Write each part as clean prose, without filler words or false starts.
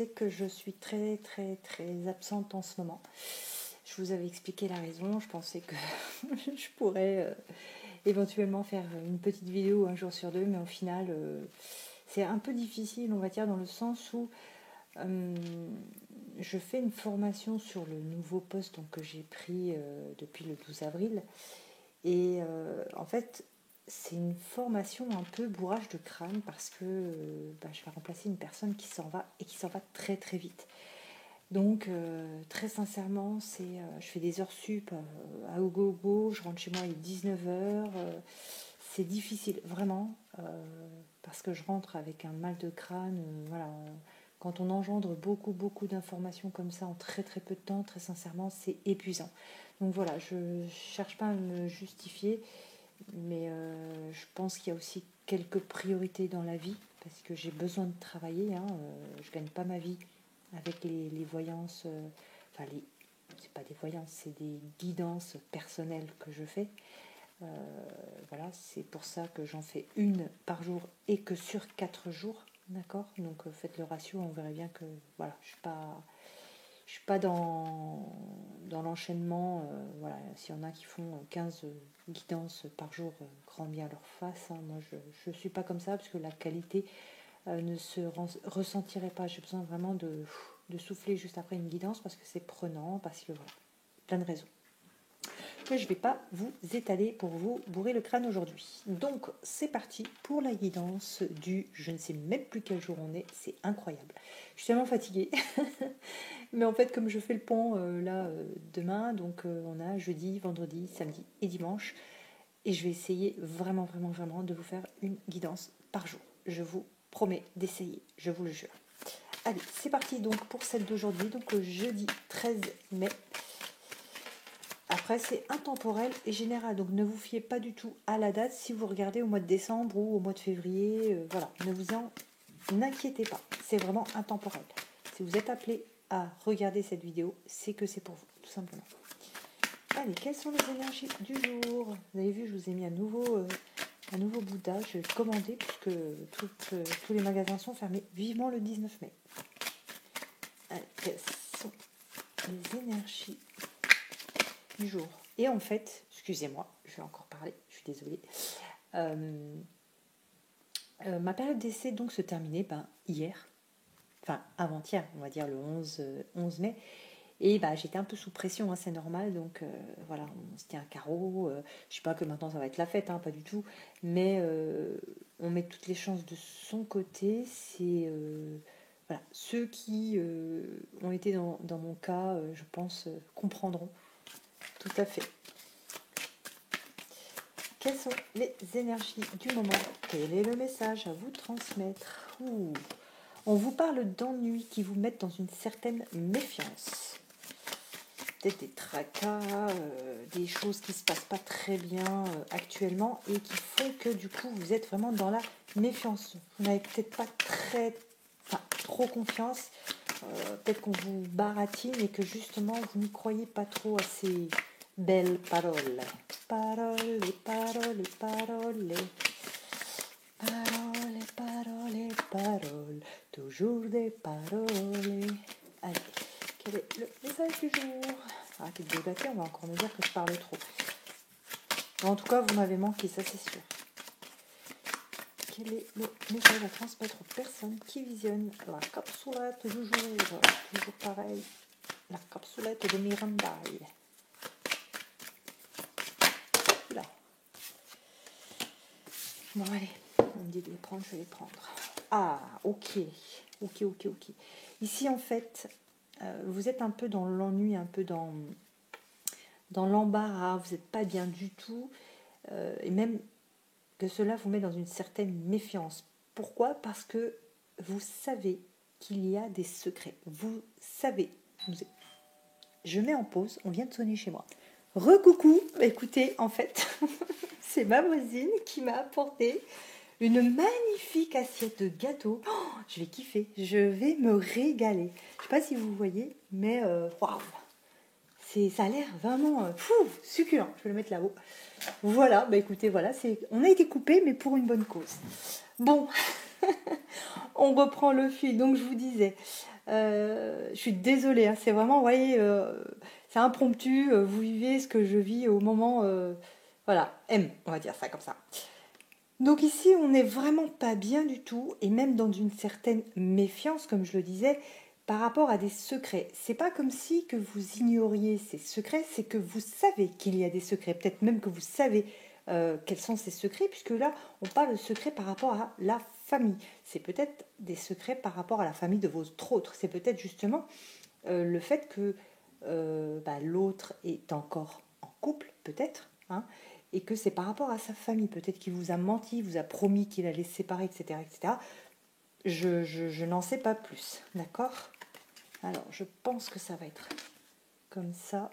sais que je suis très très très absente en ce moment. Je vous avais expliqué la raison. Je pensais que je pourrais éventuellement faire une petite vidéo un jour sur deux, mais au final, c'est un peu difficile, on va dire, dans le sens où je fais une formation sur le nouveau poste donc, que j'ai pris depuis le 12 avril. Et en fait, c'est une formation un peu bourrage de crâne parce que je vais remplacer une personne qui s'en va et qui s'en va très très vite. Donc très sincèrement, je fais des heures sup à gogo, je rentre chez moi à 19h. C'est difficile, vraiment, parce que je rentre avec un mal de crâne. Voilà, quand on engendre beaucoup beaucoup d'informations comme ça en très très peu de temps, très sincèrement, c'est épuisant. Donc voilà, je ne cherche pas à me justifier, mais je pense qu'il y a aussi quelques priorités dans la vie, parce que j'ai besoin de travailler, hein, je ne gagne pas ma vie avec les voyances, c'est pas des voyances, c'est des guidances personnelles que je fais. Voilà, c'est pour ça que j'en fais une par jour et que sur 4 jours, d'accord. Donc faites le ratio, on verrait bien que voilà, je suis pas dans l'enchaînement. Voilà, s'il y en a qui font 15 guidances par jour, grand bien leur face. Hein. Moi, je suis pas comme ça parce que la qualité ne se ressentirait pas. J'ai besoin vraiment de souffler juste après une guidance parce que c'est prenant, parce que voilà, plein de raisons que je ne vais pas vous étaler pour vous bourrer le crâne aujourd'hui. Donc c'est parti pour la guidance du je ne sais même plus quel jour on est, c'est incroyable. Je suis tellement fatiguée. Mais en fait comme je fais le pont demain, donc on a jeudi, vendredi, samedi et dimanche. Et je vais essayer vraiment de vous faire une guidance par jour. Je vous promets d'essayer, je vous le jure. Allez, c'est parti donc pour celle d'aujourd'hui, donc le jeudi 13 mai. Après, c'est intemporel et général, donc ne vous fiez pas du tout à la date si vous regardez au mois de décembre ou au mois de février. Voilà, ne vous en inquiétez pas, c'est vraiment intemporel. Si vous êtes appelé à regarder cette vidéo, c'est que c'est pour vous, tout simplement. Allez, quelles sont les énergies du jour? Vous avez vu, je vous ai mis un nouveau Bouddha. Je vais le commander puisque tous les magasins sont fermés vivement le 19 mai. Allez, quelles sont les énergies du jour? Et en fait, excusez-moi, je vais encore parler, je suis désolée. Ma période d'essai donc se terminait hier, enfin avant-hier, on va dire le 11 mai. Et j'étais un peu sous pression, hein, c'est normal, donc voilà, on se tient un carreau. Je sais pas que maintenant ça va être la fête, hein, pas du tout, mais on met toutes les chances de son côté. C'est voilà, ceux qui ont été dans mon cas, je pense, comprendront tout à fait. Quelles sont les énergies du moment? Quel est le message à vous transmettre? On vous parle d'ennuis qui vous mettent dans une certaine méfiance. Peut-être des tracas, des choses qui ne se passent pas très bien actuellement et qui font que du coup vous êtes vraiment dans la méfiance. Vous n'avez peut-être pas trop confiance, peut-être qu'on vous baratine et que justement vous n'y croyez pas trop à ces belles paroles. Parole, parole, parole. Parole, parole, parole. Toujours des paroles. Allez. Quel est le message du jour? Arrêtez de débattre, on va encore me dire que je parle trop. En tout cas, vous m'avez manqué, ça c'est sûr. Quel est le message à transmettre aux personnes qui visionnent la capsulette du jour? Toujours pareil, la capsulette de Mirandaï. Là. Bon, allez, on me dit de les prendre, je vais les prendre. Ah, ok. Ici, en fait, vous êtes un peu dans l'ennui, un peu dans l'embarras, vous n'êtes pas bien du tout, et même que cela vous met dans une certaine méfiance. Pourquoi? Parce que vous savez qu'il y a des secrets. Vous savez. Je mets en pause, on vient de sonner chez moi. Recoucou, écoutez, en fait, c'est ma voisine qui m'a apporté une magnifique assiette de gâteau. Oh, je vais kiffer, je vais me régaler. Je ne sais pas si vous voyez, mais waouh, ça a l'air vraiment succulent. Je vais le mettre là-haut. Voilà, écoutez, voilà, on a été coupé, mais pour une bonne cause. Bon, On reprend le fil. Donc je vous disais, je suis désolée, hein, c'est vraiment, vous voyez, c'est impromptu, vous vivez ce que je vis au moment, voilà, on va dire ça comme ça. Donc ici, on n'est vraiment pas bien du tout, et même dans une certaine méfiance, comme je le disais, par rapport à des secrets. C'est pas comme si que vous ignoriez ces secrets, c'est que vous savez qu'il y a des secrets, peut-être même que vous savez quels sont ces secrets, puisque là, on parle de secrets par rapport à la famille. C'est peut-être des secrets par rapport à la famille de votre autre. C'est peut-être justement le fait que l'autre est encore en couple, peut-être, hein, et que c'est par rapport à sa famille. Peut-être qu'il vous a menti, vous a promis qu'il allait se séparer, etc. etc. Je n'en sais pas plus, d'accord? Alors, je pense que ça va être comme ça.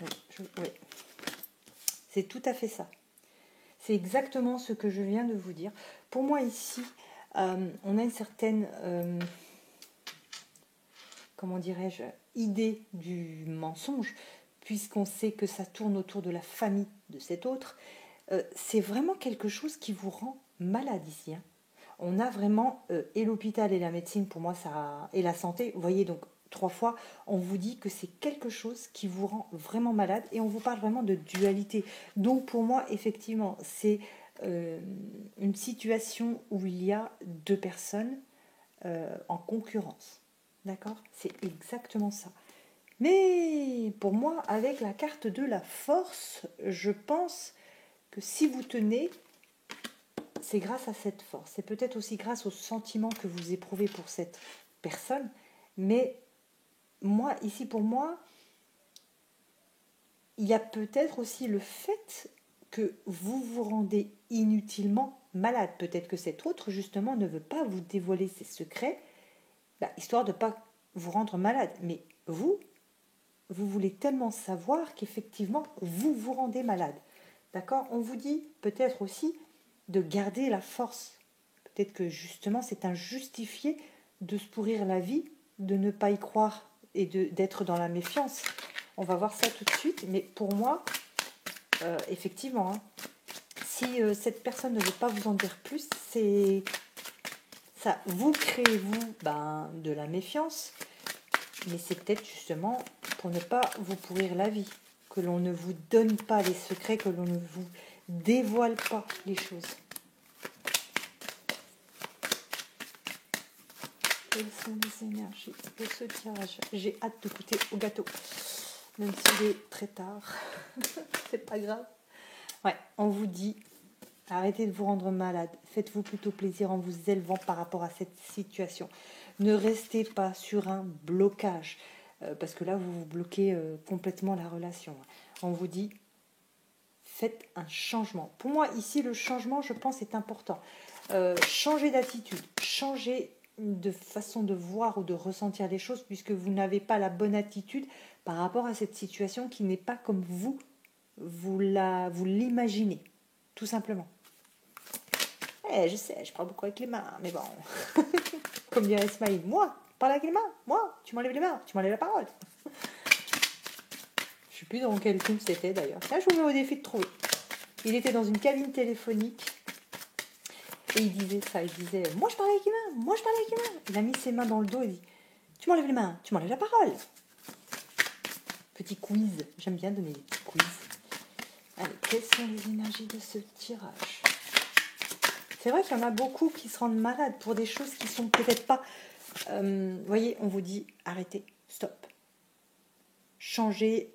Oui. C'est tout à fait ça. C'est exactement ce que je viens de vous dire. Pour moi, ici, on a une certaine, comment dirais-je, idée du mensonge, puisqu'on sait que ça tourne autour de la famille de cet autre. C'est vraiment quelque chose qui vous rend malade ici, hein. On a vraiment, et l'hôpital et la médecine, pour moi, ça, et la santé, vous voyez, donc 3 fois, on vous dit que c'est quelque chose qui vous rend vraiment malade, et on vous parle vraiment de dualité. Donc pour moi, effectivement, c'est une situation où il y a 2 personnes en concurrence. D'accord? C'est exactement ça. Mais pour moi, avec la carte de la force, je pense que si vous tenez, c'est grâce à cette force. C'est peut-être aussi grâce au sentiment que vous éprouvez pour cette personne. Mais moi, ici pour moi, il y a peut-être aussi le fait que vous vous rendez inutilement malade. Peut-être que cet autre, justement, ne veut pas vous dévoiler ses secrets, histoire de ne pas vous rendre malade. Mais vous voulez tellement savoir qu'effectivement, vous vous rendez malade. D'accord? On vous dit peut-être aussi de garder la force. Peut-être que justement, c'est injustifié de se pourrir la vie, de ne pas y croire et d'être dans la méfiance. On va voir ça tout de suite. Mais pour moi, effectivement, hein, si cette personne ne veut pas vous en dire plus, c'est ça. Vous créez, vous, de la méfiance. Mais c'est peut-être justement pour ne pas vous pourrir la vie, que l'on ne vous donne pas les secrets, que l'on ne vous dévoile pas les choses. Quelles sont les énergies de ce tirage? J'ai hâte de goûter au gâteau, même s'il est très tard. C'est pas grave. Ouais, on vous dit, arrêtez de vous rendre malade. Faites-vous plutôt plaisir en vous élevant par rapport à cette situation. Ne restez pas sur un blocage, parce que là, vous vous bloquez complètement la relation. On vous dit, faites un changement. Pour moi, ici, le changement, je pense, est important. Changez d'attitude, changez de façon de voir ou de ressentir les choses, puisque vous n'avez pas la bonne attitude par rapport à cette situation qui n'est pas comme vous l'imaginez, tout simplement. Je sais, je parle beaucoup avec les mains, mais bon, comme dirait Smile, moi, parle avec les mains, moi, tu m'enlèves les mains, tu m'enlèves la parole. Je ne sais plus dans quel film c'était d'ailleurs. Là, je vous mets au défi de trouver. Il était dans une cabine téléphonique et il disait ça, il disait, moi je parle avec les mains, moi je parle avec les mains. Il a mis ses mains dans le dos et dit, tu m'enlèves les mains, tu m'enlèves la parole. Petit quiz, j'aime bien donner des petits quiz. Allez, quelles sont les énergies de ce tirage? C'est vrai qu'il y en a beaucoup qui se rendent malades pour des choses qui sont peut-être pas... vous voyez, on vous dit, arrêtez, stop. Changez...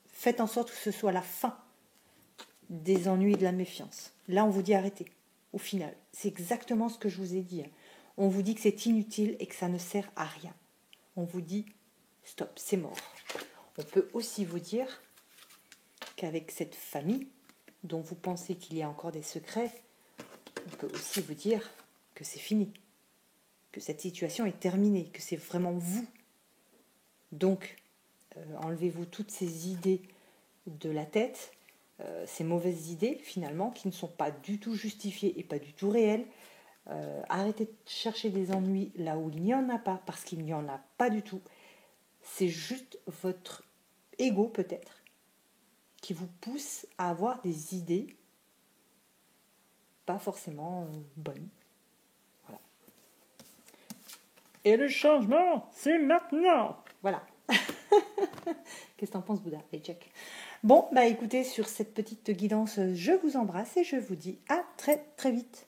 faites en sorte que ce soit la fin des ennuis et de la méfiance. Là, on vous dit arrêtez. Au final, c'est exactement ce que je vous ai dit. On vous dit que c'est inutile et que ça ne sert à rien. On vous dit stop, c'est mort. On peut aussi vous dire qu'avec cette famille, dont vous pensez qu'il y a encore des secrets, on peut aussi vous dire que c'est fini, que cette situation est terminée, que c'est vraiment vous. Donc, enlevez-vous toutes ces idées de la tête, ces mauvaises idées finalement, qui ne sont pas du tout justifiées et pas du tout réelles. Arrêtez de chercher des ennuis là où il n'y en a pas, parce qu'il n'y en a pas du tout. C'est juste votre ego peut-être qui vous pousse à avoir des idées pas forcément bonne. Voilà. Et le changement, c'est maintenant. Voilà. Qu'est-ce que t'en penses, Bouddha? Et check. Bon, bah écoutez, sur cette petite guidance, je vous embrasse et je vous dis à très très vite.